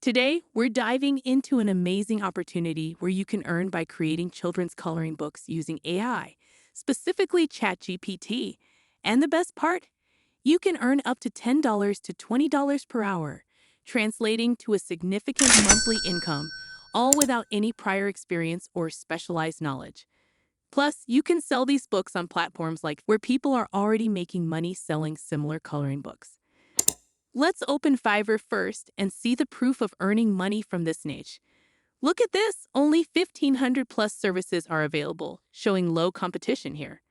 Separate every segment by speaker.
Speaker 1: Today, we're diving into an amazing opportunity where you can earn by creating children's coloring books using AI, specifically ChatGPT. And the best part? You can earn up to $10 to $20 per hour, translating to a significant monthly income, all without any prior experience or specialized knowledge. Plus, you can sell these books on platforms like where people are already making money selling similar coloring books. Let's open Fiverr first and see the proof of earning money from this niche. Look at this, only 1,500 plus services are available, showing low competition here.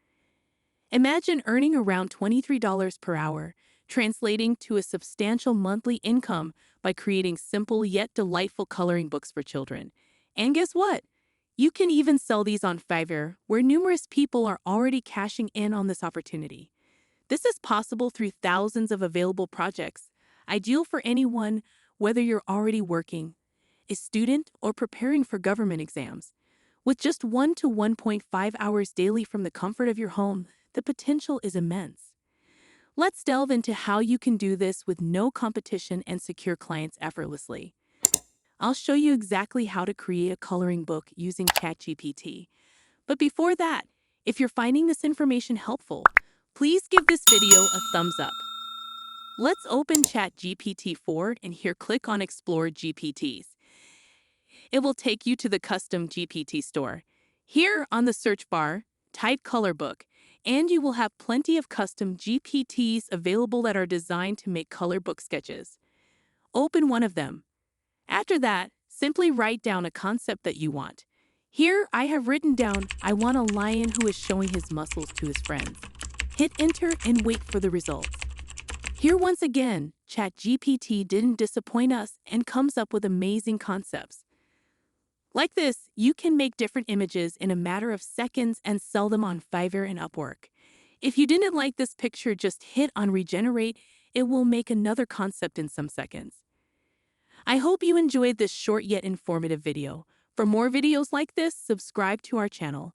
Speaker 1: Imagine earning around $23 per hour, translating to a substantial monthly income by creating simple yet delightful coloring books for children. And guess what? You can even sell these on Fiverr, where numerous people are already cashing in on this opportunity. This is possible through thousands of available projects, ideal for anyone, whether you're already working, a student, or preparing for government exams. With just 1 to 1.5 hours daily from the comfort of your home, the potential is immense. Let's delve into how you can do this with no competition and secure clients effortlessly. I'll show you exactly how to create a coloring book using ChatGPT. But before that, if you're finding this information helpful, please give this video a thumbs up. Let's open ChatGPT 4 and here click on Explore GPTs. It will take you to the custom GPT store. Here on the search bar, type color book, and you will have plenty of custom GPTs available that are designed to make color book sketches. Open one of them. After that, simply write down a concept that you want. Here, I have written down, I want a lion who is showing his muscles to his friends. Hit enter and wait for the results. Here once again, ChatGPT didn't disappoint us and comes up with amazing concepts. Like this, you can make different images in a matter of seconds and sell them on Fiverr and Upwork. If you didn't like this picture, just hit on regenerate. It will make another concept in some seconds. I hope you enjoyed this short yet informative video. For more videos like this, subscribe to our channel.